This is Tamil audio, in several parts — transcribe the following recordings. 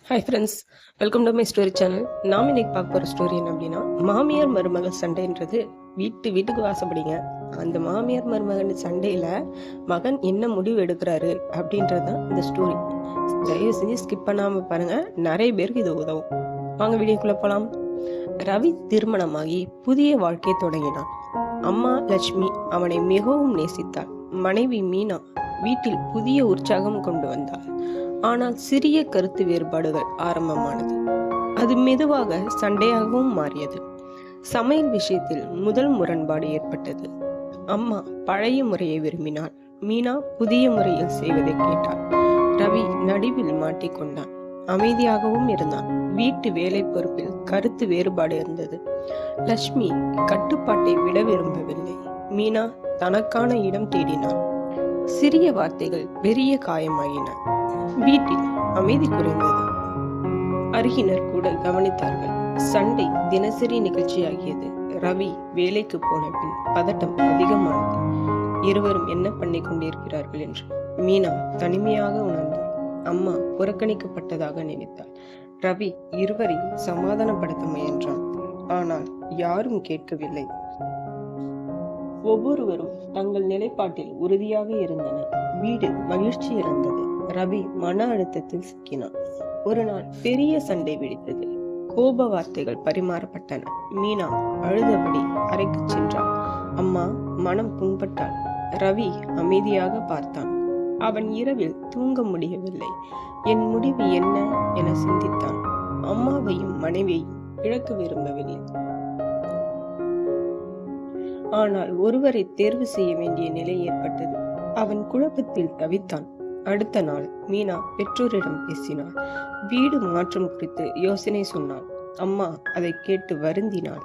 Hi friends, welcome to my story channel. நாம் இன்னைக்கு பார்க்க போகிற ஸ்டோரி என்ன அப்படின்னா, மாமியார் மருமகள் சண்டைன்றது வீட்டுக்கு வாசப்படிங்க. அந்த மாமியார் மருமகன் சண்டையில் மகன் என்ன முடிவு எடுக்கிறாரு அப்படின்றது தான் இந்த ஸ்டோரி. தயவு செஞ்சு ஸ்கிப் பண்ணாமல் பாருங்கள், நிறைய பேருக்கு இது உதவும். வாங்க வீடியோக்குள்ளே போகலாம். ரவி திருமணமாகி புதிய வாழ்க்கையை தொடங்கினான். அம்மா லட்சுமி அவனை மிகவும் நேசித்தாள். மனைவி மீனா வீட்டில் புதிய உற்சாகம் கொண்டு வந்தாள். ஆனால் சிறிய கருத்து வேறுபாடுகள் ஆரம்பமானது. அது மெதுவாக சண்டையாகவும் மாறியது. சமையல் விஷயத்தில் முதல் முரண்பாடு ஏற்பட்டது. அம்மா பழைய முறையை விரும்பினாள். மீனா புதிய முறையில் செய்வதை கேட்டாள். ரவி நடுவில் மாட்டிக்கொண்டான். அமைதியாகவும் இருந்தான். வீட்டு வேலை பொறுப்பில் கருத்து வேறுபாடு இருந்தது. லட்சுமி கட்டுப்பாட்டை விட விரும்பவில்லை. மீனா தனக்கான இடம் தேடினாள். சிறிய வார்த்தைகள் பெரிய காயமாயின. வீட்டில் அமைதி குறைந்தது. அருகினர் கூட கவனித்தார்கள். சண்டை தினசரி நிகழ்ச்சியாகியது. ரவி வேலைக்கு போன பின் பதட்டம் அதிகமானது. இருவரும் என்ன பண்ணி கொண்டிருக்கிறார்கள் என்று மீனா தனிமையாக உணர்ந்தாள். அம்மா புறக்கணிக்கப்பட்டதாக நினைத்தாள். ரவி இருவரையும் சமாதானப்படுத்த முயன்றான். ஆனால் யாரும் கேட்கவில்லை. ஒவ்வொருவரும் தங்கள் நிலைப்பாட்டில் உறுதியாக இருந்தனர். வீடு மகிழ்ச்சி இழந்தது. ரவி மன அழுத்தத்தில் சிக்கினான். ஒரு நாள் பெரிய சண்டை வெடித்தது. கோப வார்த்தைகள் பரிமாறப்பட்டன. மீனா அழுதபடி அறைக்கு சென்றான். அம்மா மனம் புண்பட்டாள். ரவி அமைதியாக பார்த்தான். அவன் இரவில் தூங்க முடியவில்லை. என் முடிவு என்ன என சிந்தித்தான். அம்மாவையும் மனைவியையும் இழக்க விரும்பவில்லை. ஆனால் ஒருவரை தேர்வு செய்ய வேண்டிய நிலை ஏற்பட்டது. அவன் குழப்பத்தில் தவித்தான். அடுத்த நாள் மீனா பெற்றோரிடம் பேசினாள். வீடு மாற்றம் குறித்து யோசனை சொன்னாள். அம்மா அதை கேட்டு வருந்தினாள்.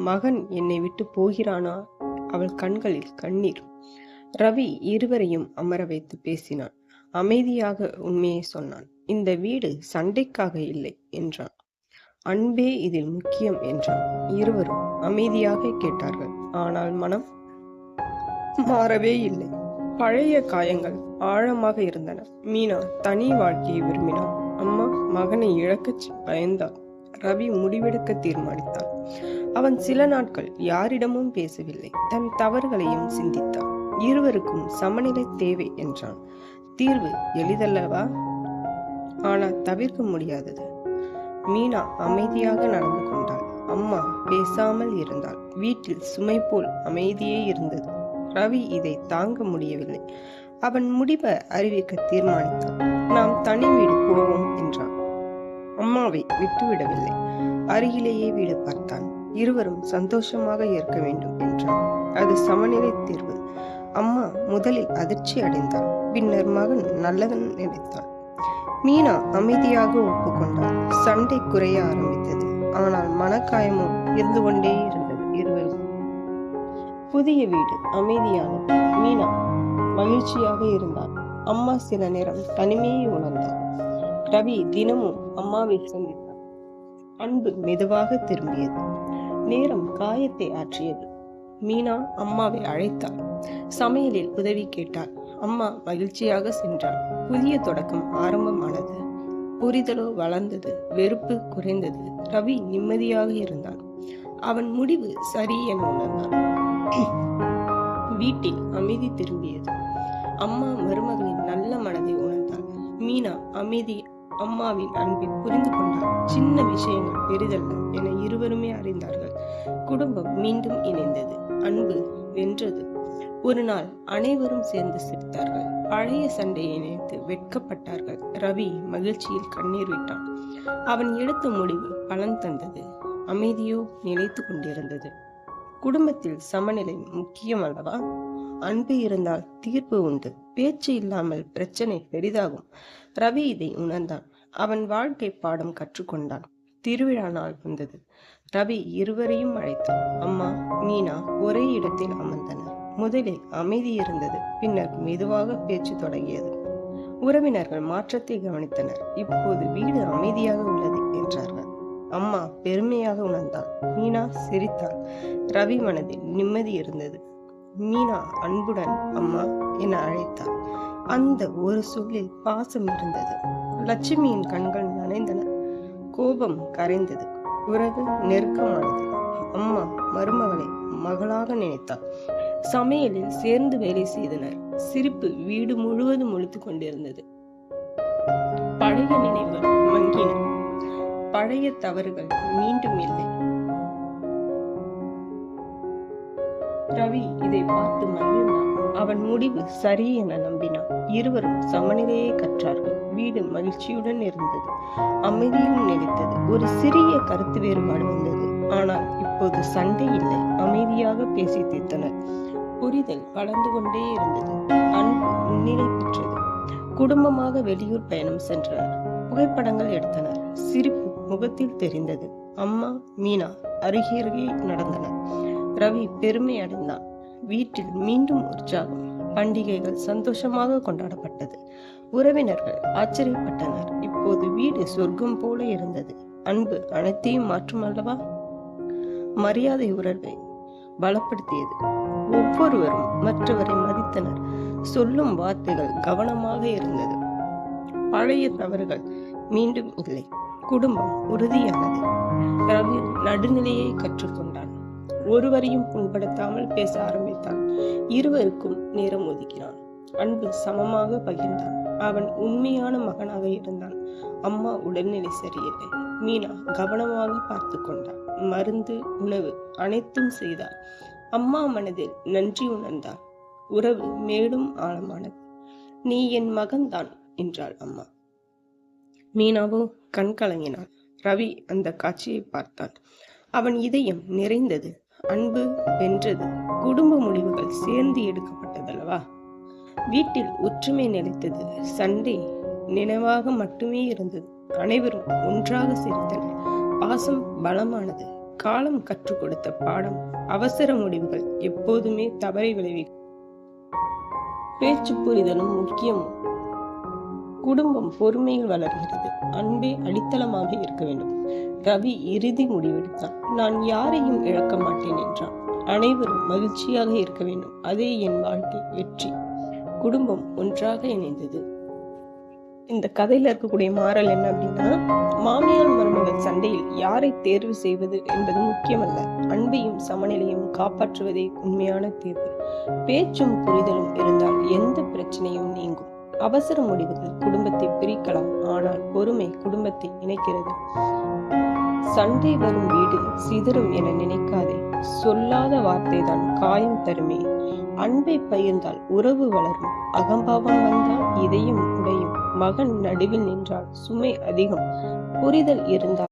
மகன் என்னை விட்டு போகிறானா? அவள் கண்களில் கண்ணீர். ரவி இருவரையும் அமர வைத்து பேசினான். அமைதியாக உண்மையை சொன்னான். இந்த வீடு சண்டைக்காக இல்லை என்றான். அன்பே இதில் முக்கியம் என்றான். இருவரும் அமைதியாக கேட்டார்கள். ஆனால் மனம் மாறவே இல்லை. பழைய காயங்கள் ஆழமாக இருந்தன. மீனா தனி வாழ்க்கையை விரும்பினாள். அம்மா மகனை இழக்க பயந்தாள். ரவி முடிவெடுக்க தீர்மானித்தான். அவன் சில நாட்கள் யாரிடமும் பேசவில்லை. தன் தவறுகளையும் சிந்தித்தான். இருவருக்கும் சமநிலை தேவை என்றான். தீர்வு எளிதல்லவா? ஆனால் தவிர்க்க முடியாதது. மீனா அமைதியாக நடந்து கொண்டாள். அம்மா பேசாமல் இருந்தாள். வீட்டில் சுமை போல் அமைதியே இருந்தது. ரவி இதை தாங்க முடியவில்லை. அவன் முடிவை அறிவிக்க தீர்மானித்தான். நாம் தனி வீடு போவோம் என்றான். அம்மாவை விட்டுவிடவில்லை. அருகிலேயே வீடு பார்த்தான். இருவரும் சந்தோஷமாக இருக்க வேண்டும் என்றான். அது சமநிலை தீர்வு. அம்மா முதலில் அதிர்ச்சி அடைந்தாள். பின்னர் மகன் நல்லதன் நினைத்தாள். மீனா அமைதியாக ஒப்புக்கொண்டாள். சண்டை குறைய ஆரம்பித்தது. ஆனால் மனக்காயமும் இருந்து கொண்டே இருந்தது. இருவரும் புதிய வீடு அமைதியானது. மீனா மகிழ்ச்சியாக இருந்தாள். அம்மா சில நேரம் தனிமையை உணர்ந்தாள். ரவி தினமும் அம்மாவை சந்தித்தார். அன்பு மெதுவாக திரும்பியது. நேரம் காயத்தை ஆற்றியது. மீனா அம்மாவை அழைத்தாள். சமையலில் உதவி கேட்டாள். அம்மா மகிழ்ச்சியாக சென்றாள். புதிய தொடக்கம் ஆரம்பமானது. புரிதலோ வளர்ந்தது. வெறுப்பு குறைந்தது. ரவி நிம்மதியாக இருந்தான். அவன் முடிவு சரி என உணர்ந்தான். வீட்டில் அமைதி திரும்பியது. அம்மா மருமகளின் நல்ல மனதை உணர்ந்தாள். மீனா அமைதி அம்மாவின் அன்பை புரிந்து கொண்டாள். சின்ன விஷயங்கள் பெரிதல்ல என இருவருமே அறிந்தார்கள். குடும்பம் மீண்டும் இணைந்தது. அன்பு வென்றது. ஒரு நாள் அனைவரும் சேர்ந்து சிரித்தார்கள். பழைய சண்டையை நினைத்து வெட்கப்பட்டார்கள். ரவி மகிழ்ச்சியில் கண்ணீர் விட்டான். அவன் எடுத்த முடிவு பலன் தந்தது. அமைதியோ நிலைத்து கொண்டிருந்தது. குடும்பத்தில் சமநிலை முக்கியம் அல்லவா? அன்பு இருந்தால் தீர்ப்பு உண்டு. பேச்சு இல்லாமல் பிரச்சனை பெரிதாகும். ரவி இதை உணர்ந்தான். அவன் வாழ்க்கை பாடம் கற்றுக்கொண்டான். திருவிழா நாள் வந்தது. ரவி இருவரையும் அழைத்தான். அம்மா மீனா ஒரே இடத்தில் அமர்ந்தனர். முதலில் அமைதி இருந்தது. பின்னர் மெதுவாக பேச்சு தொடங்கியது. உறவினர்கள் மாற்றத்தை கவனித்தனர். இப்போது வீடு அமைதியாக உள்ளது என்றார்கள். அம்மா பெருமையாக உணர்ந்தாள். மீனா சிரித்தாள். ரவி மனதில் நிம்மதி இருந்தது. மீனா அன்புடன் அம்மா என அழைத்தாள். அந்த ஒரு சொல்லில் பாசம் இருந்தது. லட்சுமியின் கண்கள் நனைந்தன. குடும்பம் கரைந்தது. உறவு நெருக்கமானது. அம்மா மருமகளை மகளாக நினைத்தார். சமையலில் சேர்ந்து வேலை செய்தனர். சிரிப்பு வீடு முழுவதும் ஒலித்து கொண்டிருந்தது. பழைய நினைவுகள் மங்கின. பழைய தவறுகள் மீண்டும் இல்லை. ரவி இதை பார்த்து மகிழ்ந்தான். அவன் முடிவு சரி என நம்பினான். இருவரும் சமநிலையை கற்றார்கள். வீடு மகிழ்ச்சியுடன் இருந்தது. அமைதியும் நிலைத்தது. ஒரு சிறிய கருத்து வேறுபாடு வந்தது. ஆனால் இப்போது சண்டை இல்லை. அமைதியாக பேசி தீர்த்தனர். புரிதல் வளர்ந்து கொண்டே இருந்தது. அன்பு முன்னிலை பெற்றது. குடும்பமாக வெளியூர் பயணம் சென்றனர். புகைப்படங்கள் எடுத்தனர். சிரிப்பு முகத்தில் தெரிந்தது. அம்மா மீனா அருகே நடந்தனர். ரவி பெருமை அடைந்தான். வீட்டில் மீண்டும் உற்சாகம். பண்டிகைகள் சந்தோஷமாக கொண்டாடப்பட்டது. உறவினர்கள் ஆச்சரியப்பட்டனர். இப்போது வீடு சொர்க்கம் போல இருந்தது. அன்பு அனைத்தையும் மாற்றும் அல்லவா? மரியாதை உறவை பலப்படுத்தியது. ஒவ்வொருவரும் மற்றவரை மதித்தனர். சொல்லும் வார்த்தைகள் கவனமாக இருந்தது. பழைய தவறுகள் மீண்டும் இல்லை. குடும்பம் உறுதியானது. ரவி நடுநிலையை கற்றுக்கொண்டான். ஒருவரையும் புண்படுத்தாமல் பேச ஆரம்பித்தான். இருவருக்கும் நேரம் ஒதுக்கினான். அன்பு சமமாக பகிர்ந்தான். அவன் உண்மையான மகனாக இருந்தான். அம்மா உடல்நிலை சரியில்லை. மீனா கவனமாக பார்த்து கொண்டாள். மருந்து உணவு அனைத்தும் செய்தாள். அம்மா மனதில் நன்றி உணர்ந்தாள். உறவு மேலும் ஆழமானது. நீ என் மகன்தான் என்றாள் அம்மா. மீனாவோ கண் கலங்கினாள். ரவி அந்த காட்சியை பார்த்தான். அவன் இதயம் நிறைந்தது. அன்பு வென்றது. குடும்ப முடிவுகள் சேர்ந்து எடுக்கப்பட்டதல்லவா? வீட்டில் ஒற்றுமை நிலைத்தது. சண்டை நினைவாக மட்டுமே இருந்தது. அனைவரும் ஒன்றாக சிரித்தனர். பாசம் பலமானது. காலம் கற்றுக் கொடுத்த பாடம். அவசர முடிவுகள் எப்போதுமே தவறை விளைவிக்கும். பேச்சு புரிதலும் முக்கியம். குடும்பம் பொறுமையில் வளர்கிறது. அன்பே அடித்தளமாக இருக்க வேண்டும். ரவி இறுதி முடிவெடுத்தான். நான் யாரையும் இழக்க மாட்டேன் என்றான். அனைவரும் மகிழ்ச்சியாக இருக்க வேண்டும். அதே என் வாழ்க்கை வெற்றி. குடும்பம் ஒன்றாக இணைந்தது. இந்த கதையில இருக்கக்கூடிய மாறல் என்ன அப்படின்னா, மாமியார் மருமகள் சண்டையில் யாரை தேர்வு செய்வது என்பது முக்கியமல்ல. அன்பையும் சமநிலையும் காப்பாற்றுவதே உண்மையான தேர்வு. பேச்சும் புரிதலும் இருந்தால் எந்த பிரச்சனையும் நீங்கும். அவசர முடிவுகள் குடும்பத்தை பிரிக்கலாம். ஆனால் பொறுமை குடும்பத்தை இணைக்கிறது. சண்டை வரும் வீடு சிதறும் என நினைக்காதே. சொல்லாத வார்த்தை தான் காயம் தருமே. அன்பை பகிர்ந்தால் உறவு வளரும். அகம்பாவம் வந்தால் இதயம் உடையும். மகன் நடுவில் நின்றால் சுமை அதிகம். புரிதல் இருந்தால்